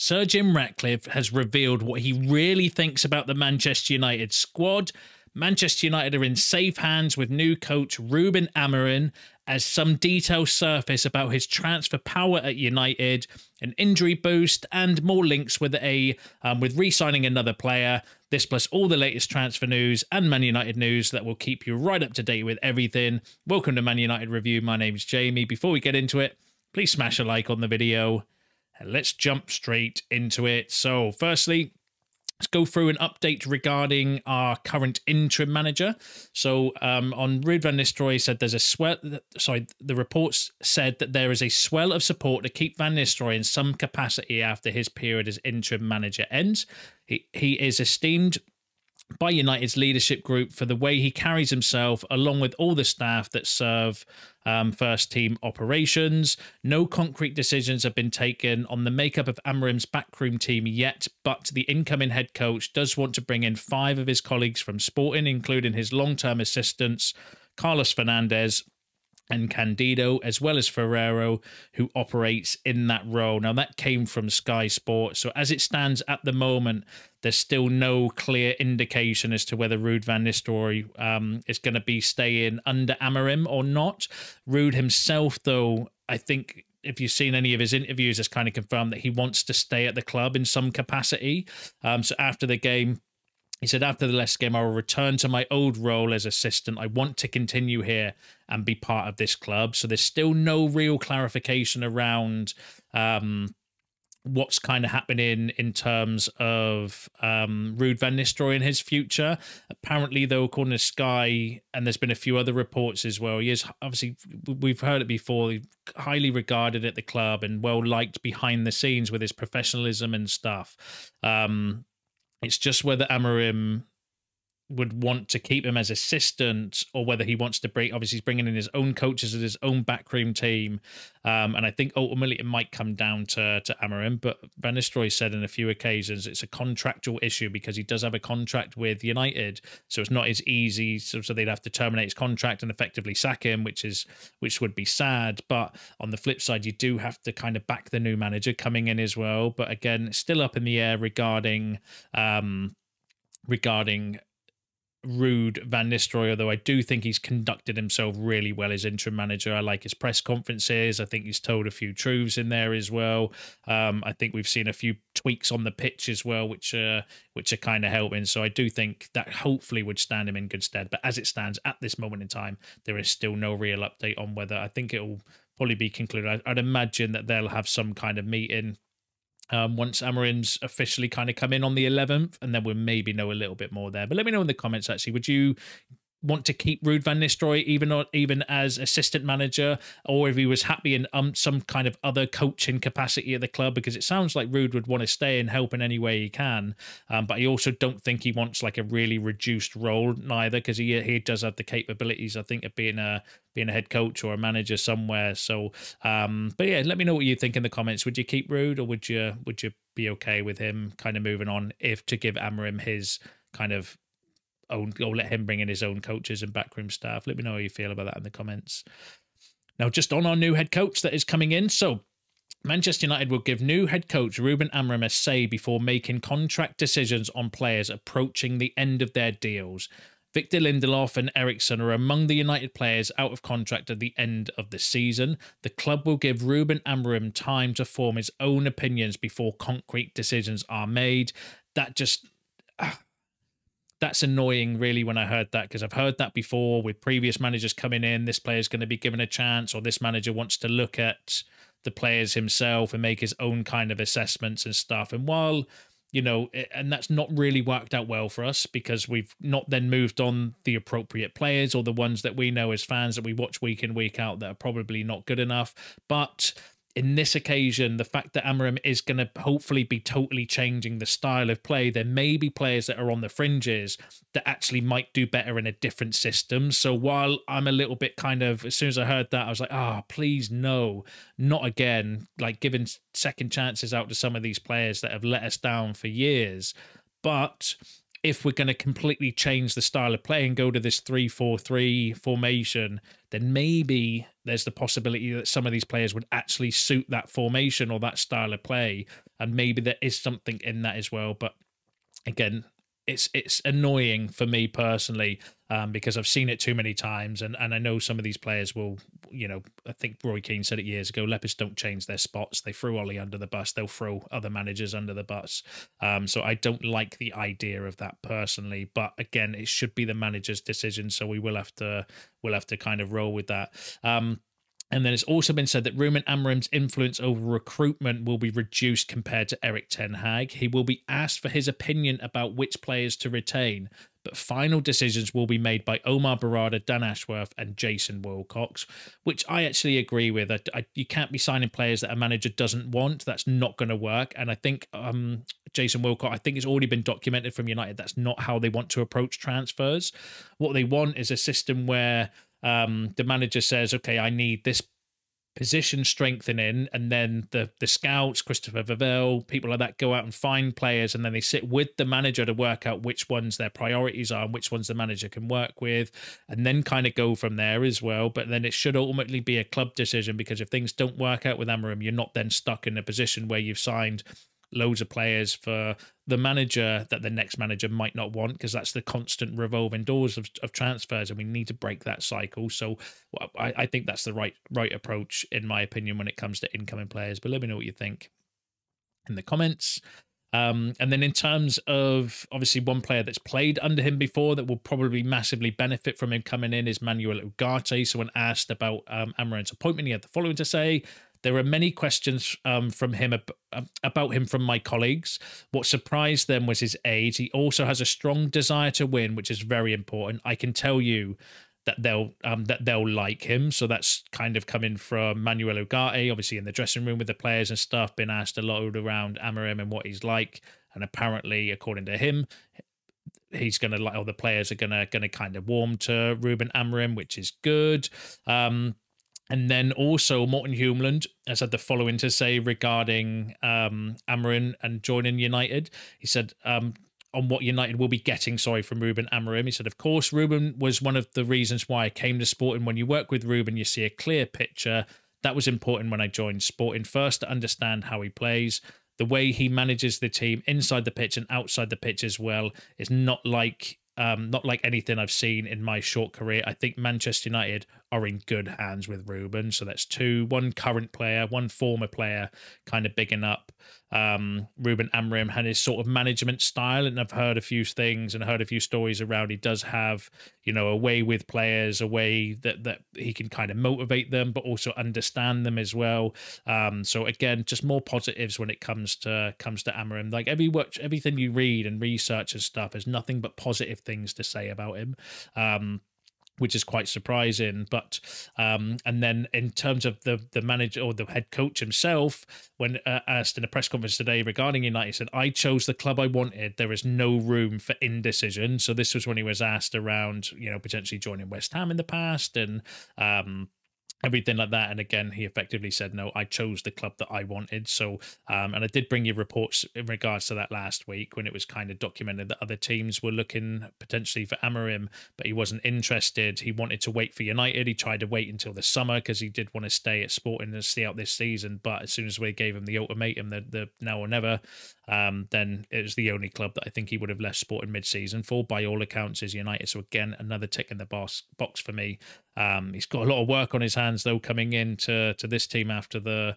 Sir Jim Ratcliffe has revealed what he really thinks about the Manchester United squad. Manchester United are in safe hands with new coach Ruben Amorim, as some details surface about his transfer power at United, an injury boost, and more links with re-signing another player. This plus all the latest transfer news and Man United news that will keep you right up to date with everything. Welcome to Man United Review. My name's Jamie. Before we get into it, please smash a like on the video. And let's jump straight into it. So, firstly, let's go through an update regarding our current interim manager. So, on Ruud van Nistelrooy said there's a swell. Sorry, the reports said that there is a swell of support to keep Van Nistelrooy in some capacity after his period as interim manager ends. He is esteemed by United's leadership group for the way he carries himself, along with all the staff that serve first team operations. No concrete decisions have been taken on the makeup of Amorim's backroom team yet, but the incoming head coach does want to bring in 5 of his colleagues from Sporting, including his long-term assistants, Carlos Fernandez and Candido, as well as Ferrero, who operates in that role. Now, that came from Sky Sports. So as it stands at the moment, there's still no clear indication as to whether Ruud van Nistelrooy is going to be staying under Amorim or not. Ruud himself, though, I think if you've seen any of his interviews, has kind of confirmed that he wants to stay at the club in some capacity. So after the game, he said, after the Leicester game, I will return to my old role as assistant. I want to continue here and be part of this club. So there's still no real clarification around what's kind of happening in terms of Ruud van Nistelrooy and his future. Apparently, though, according to Sky, and there's been a few other reports as well, he is obviously, we've heard it before, highly regarded at the club and well liked behind the scenes with his professionalism and stuff. It's just whether Amorim would want to keep him as assistant or whether he wants to bring, obviously he's bringing in his own coaches and his own backroom team. And I think ultimately it might come down to Amorim, but Van Nistelrooy said in a few occasions it's a contractual issue because he does have a contract with United. So it's not as easy. So they'd have to terminate his contract and effectively sack him, which would be sad. But on the flip side, you do have to kind of back the new manager coming in as well. But again, it's still up in the air regarding Ruud van Nistelrooy, although I do think he's conducted himself really well as interim manager. I like his press conferences. I think he's told a few truths in there as well. I think we've seen a few tweaks on the pitch as well, which are kind of helping. So I do think that hopefully would stand him in good stead. But as it stands at this moment in time, there is still no real update on whether. I think it will probably be concluded. I'd imagine that they'll have some kind of meeting once Amorim's officially kind of come in on the 11th, and then we'll maybe know a little bit more there. But let me know in the comments, actually, would you want to keep Ruud van Nistelrooy even as assistant manager, or if he was happy in some kind of other coaching capacity at the club? Because it sounds like Ruud would want to stay and help in any way he can, but I also don't think he wants like a really reduced role neither, because he does have the capabilities, I think, of being a head coach or a manager somewhere. So but yeah, let me know what you think in the comments. Would you keep Ruud, or would you be okay with him kind of moving on, if to give Amorim his kind of own, or let him bring in his own coaches and backroom staff? Let me know how you feel about that in the comments. Now, just on our new head coach that is coming in. So Manchester United will give new head coach Ruben Amorim a say before making contract decisions on players approaching the end of their deals. Victor Lindelof and Eriksson are among the United players out of contract at the end of the season. The club will give Ruben Amorim time to form his own opinions before concrete decisions are made. That just... that's annoying, really, when I heard that, because I've heard that before with previous managers coming in. This player's going to be given a chance, or this manager wants to look at the players himself and make his own kind of assessments and stuff. And while, you know, and that's not really worked out well for us, because we've not then moved on the appropriate players, or the ones that we know as fans that we watch week in, week out, that are probably not good enough. But in this occasion, the fact that Amorim is going to hopefully be totally changing the style of play, there may be players that are on the fringes that actually might do better in a different system. So while I'm a little bit kind of, as soon as I heard that, I was like, please no, not again. Like giving second chances out to some of these players that have let us down for years. But if we're going to completely change the style of play and go to this 3-4-3 formation, then maybe there's the possibility that some of these players would actually suit that formation or that style of play. And maybe there is something in that as well. But again, it's annoying for me personally, because I've seen it too many times, and I know some of these players will, I think Roy Keane said it years ago, Lepers don't change their spots. They threw Ollie under the bus, they'll throw other managers under the bus. So I don't like the idea of that personally, but again, it should be the manager's decision, so we'll have to kind of roll with that. And then it's also been said that Ruben Amorim's influence over recruitment will be reduced compared to Erik ten Hag. He will be asked for his opinion about which players to retain, but final decisions will be made by Omar Barada, Dan Ashworth, and Jason Wilcox, which I actually agree with. You can't be signing players that a manager doesn't want. That's not going to work. And I think Jason Wilcox, I think it's already been documented from United, that's not how they want to approach transfers. What they want is a system where the manager says, okay, I need this position strengthening, and then the scouts, Christopher Vavell, people like that, go out and find players, and then they sit with the manager to work out which ones their priorities are and which ones the manager can work with, and then kind of go from there as well. But then it should ultimately be a club decision, because if things don't work out with Amorim, you're not then stuck in a position where you've signed loads of players for the manager that the next manager might not want, because that's the constant revolving doors of transfers, and we need to break that cycle. So I think that's the right approach, in my opinion, when it comes to incoming players. But let me know what you think in the comments. And then in terms of, obviously, one player that's played under him before that will probably massively benefit from him coming in is Manuel Ugarte. So when asked about Amorim's appointment, he had the following to say: there are many questions from him about him from my colleagues. What surprised them was his age. He also has a strong desire to win, which is very important. I can tell you that they'll like him. So that's kind of coming from Manuel Ugarte, obviously in the dressing room with the players and stuff, been asked a lot around Amorim and what he's like. And apparently, according to him, he's going to like, or the players are going to kind of warm to Ruben Amorim, which is good. And then also Morten Humeland has had the following to say regarding Amorim and joining United. He said on what United will be getting, from Ruben Amorim. He said, of course, Ruben was one of the reasons why I came to Sporting. When you work with Ruben, you see a clear picture. That was important when I joined Sporting. First, to understand how he plays. The way he manages the team inside the pitch and outside the pitch as well is not like anything I've seen in my short career. I think Manchester United are in good hands with Ruben. So that's two, one current player, one former player, kind of bigging up Ruben Amorim and his sort of management style. And I've heard a few things and heard a few stories around. He does have, a way with players, a way that he can kind of motivate them, but also understand them as well. So again, just more positives when it comes to Amorim. Like everything you read and research and stuff, there's nothing but positive things to say about him. Which is quite surprising. But and then in terms of the manager or the head coach himself, when asked in a press conference today regarding United, he said, I chose the club I wanted. There is no room for indecision. So this was when he was asked around, potentially joining West Ham in the past and everything like that. And again, he effectively said, no, I chose the club that I wanted. So, and I did bring you reports in regards to that last week when it was kind of documented that other teams were looking potentially for Amorim, but he wasn't interested. He wanted to wait for United. He tried to wait until the summer because he did want to stay at Sporting and see out this season. But as soon as we gave him the ultimatum, the now or never, then it was the only club that I think he would have left Sporting mid-season for, by all accounts, is United. So again, another tick in the box for me. He's got a lot of work on his hands though, coming into this team after the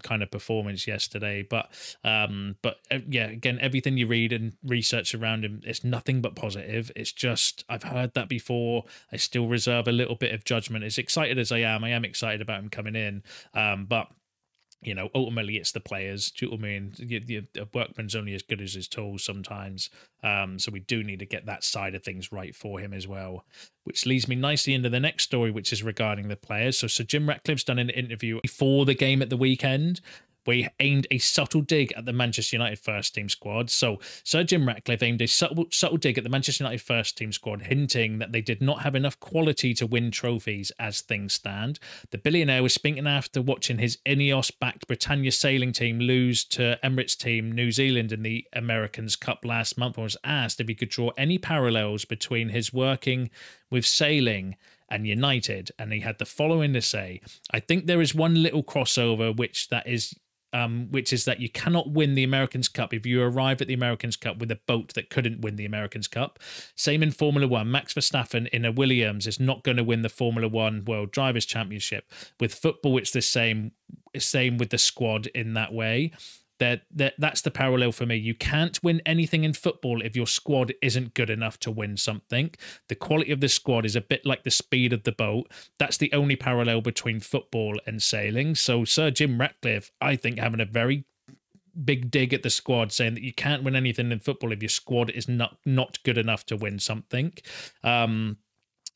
kind of performance yesterday. But yeah, again, everything you read and research around him, it's nothing but positive. It's just, I've heard that before. I still reserve a little bit of judgment. As excited as I am excited about him coming in. But ultimately it's the players. Do you know what I mean? A workman's only as good as his tools sometimes. So we do need to get that side of things right for him as well. Which leads me nicely into the next story, which is regarding the players. So Sir Jim Ratcliffe's done an interview before the game at the weekend where he aimed a subtle dig at the Manchester United first team squad. So Sir Jim Ratcliffe aimed a subtle dig at the Manchester United first team squad, hinting that they did not have enough quality to win trophies as things stand. The billionaire was speaking after watching his Ineos-backed Britannia sailing team lose to Emirates team New Zealand in the Americans Cup last month, and was asked if he could draw any parallels between his working with sailing and United, and he had the following to say: I think there is one little crossover, which is that you cannot win the Americans Cup if you arrive at the Americans Cup with a boat that couldn't win the Americans Cup. Same in Formula One. Max Verstappen in a Williams is not going to win the Formula One World Drivers' Championship. With football, it's the same with the squad in that way. That's the parallel for me. You can't win anything in football if your squad isn't good enough to win something. The quality of the squad is a bit like the speed of the boat. That's the only parallel between football and sailing. So Sir Jim Ratcliffe, I think, having a very big dig at the squad, saying that you can't win anything in football if your squad is not good enough to win something.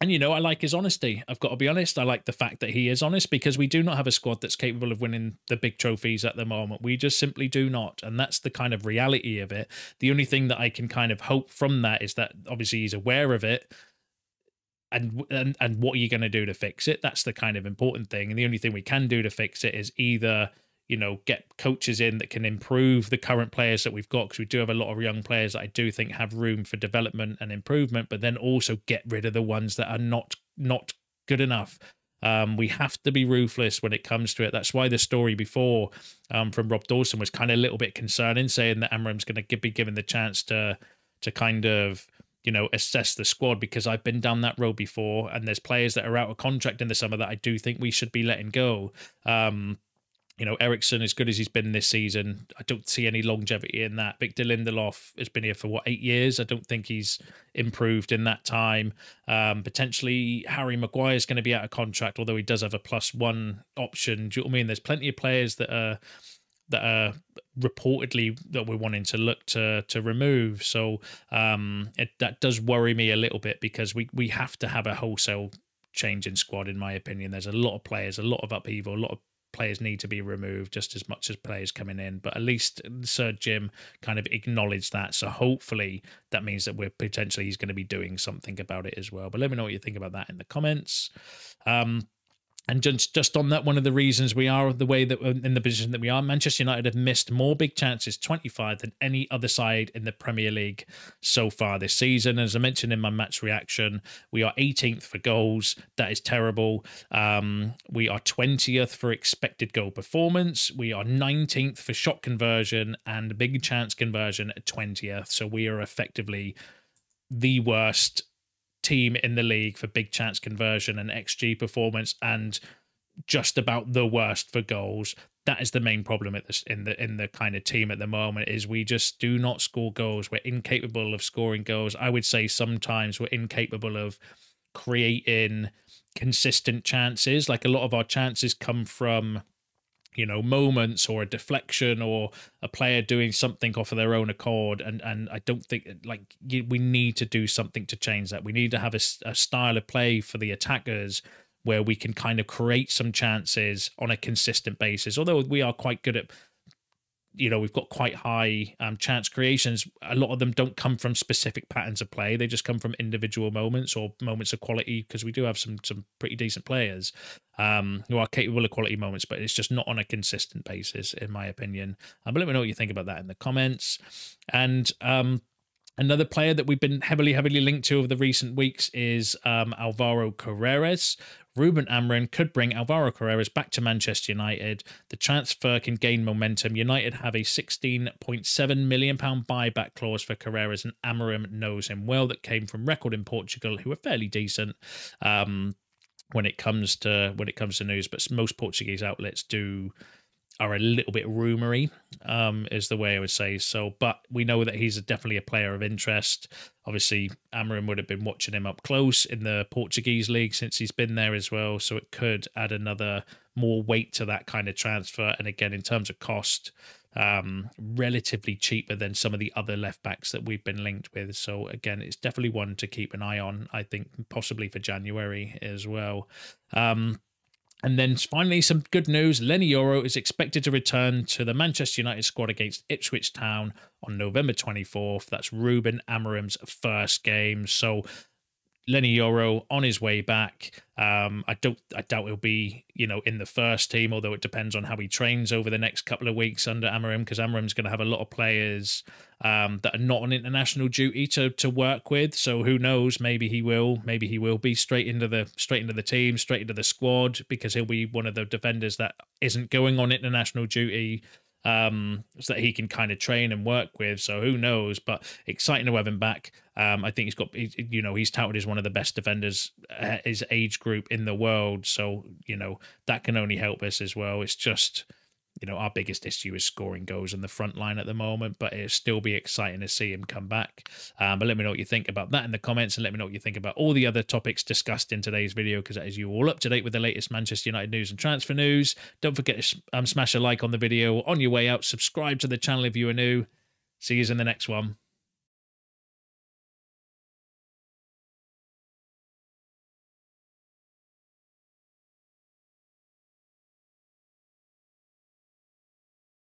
And, you know, I like his honesty. I've got to be honest. I like the fact that he is honest, because we do not have a squad that's capable of winning the big trophies at the moment. We just simply do not. And that's the kind of reality of it. The only thing that I can kind of hope from that is that obviously he's aware of it. And what are you going to do to fix it? That's the kind of important thing. And the only thing we can do to fix it is either, you know, get coaches in that can improve the current players that we've got, because we do have a lot of young players that I do think have room for development and improvement, but then also get rid of the ones that are not good enough. We have to be ruthless when it comes to it. That's why the story before from Rob Dawson was kind of a little bit concerning, saying that Amorim's going to be given the chance to kind of, you know, assess the squad, because I've been down that road before, and there's players that are out of contract in the summer that I do think we should be letting go. You know, Ericsson, as good as he's been this season, I don't see any longevity in that. Victor Lindelof has been here for, 8 years? I don't think he's improved in that time. Potentially, Harry Maguire is going to be out of contract, although he does have a +1 option. Do you know what I mean? There's plenty of players that are reportedly that we're wanting to look to remove. So that does worry me a little bit, because we have to have a wholesale change in squad, in my opinion. There's a lot of players, a lot of upheaval, a lot of players need to be removed just as much as players coming in. But at least Sir Jim kind of acknowledged that. So hopefully that means that he's going to be doing something about it as well. But let me know what you think about that in the comments. And just on that, one of the reasons we are the way that in the position that we are, Manchester United have missed more big chances, 25, than any other side in the Premier League so far this season. As I mentioned in my match reaction, we are 18th for goals. That is terrible. We are 20th for expected goal performance. We are 19th for shot conversion and big chance conversion at 20th. So we are effectively the worst team in the league for big chance conversion and XG performance, and just about the worst for goals. That is the main problem in the kind of team at the moment, is we just do not score goals. We're incapable of scoring goals. I would say sometimes we're incapable of creating consistent chances. Like, a lot of our chances come from, you know, moments or a deflection or a player doing something off of their own accord. And I don't think, like, we need to do something to change that. We need to have a style of play for the attackers where we can kind of create some chances on a consistent basis. Although we are quite good at, you know, we've got quite high chance creations. A lot of them don't come from specific patterns of play. They just come from individual moments or moments of quality, because we do have some pretty decent players who are capable of quality moments, but it's just not on a consistent basis, in my opinion. But let me know what you think about that in the comments. And another player that we've been heavily linked to over the recent weeks is Álvaro Carreras. Ruben Amorim could bring Álvaro Carreras back to Manchester United. The transfer can gain momentum. United have a £16.7 million buyback clause for Carreras, and Amorim knows him well. That came from Record in Portugal, who are fairly decent when it comes to news, but most Portuguese outlets are a little bit rumory, is the way I would say so. But we know that he's definitely a player of interest. Obviously, Amorim would have been watching him up close in the Portuguese league since he's been there as well. So it could add another more weight to that kind of transfer. And again, in terms of cost, relatively cheaper than some of the other left backs that we've been linked with. So again, it's definitely one to keep an eye on, I think, possibly for January as well. And then finally, some good news. Leny Yoro is expected to return to the Manchester United squad against Ipswich Town on November 24th. That's Ruben Amorim's first game. So Leny Yoro on his way back. I doubt he'll be, in the first team, although it depends on how he trains over the next couple of weeks under Amorim, because Amorim's going to have a lot of players that are not on international duty to work with. So who knows? Maybe he will be straight into the team, straight into the squad, because he'll be one of the defenders that isn't going on international duty. So that he can kind of train and work with. So who knows? But exciting to have him back. I think he's touted as one of the best defenders his age group in the world. So that can only help us as well. It's just our biggest issue is scoring goals in the front line at the moment, but it'll still be exciting to see him come back. But let me know what you think about that in the comments, and let me know what you think about all the other topics discussed in today's video, because that is you all up to date with the latest Manchester United news and transfer news. Don't forget to smash a like on the video on your way out. Subscribe to the channel if you are new. See you in the next one.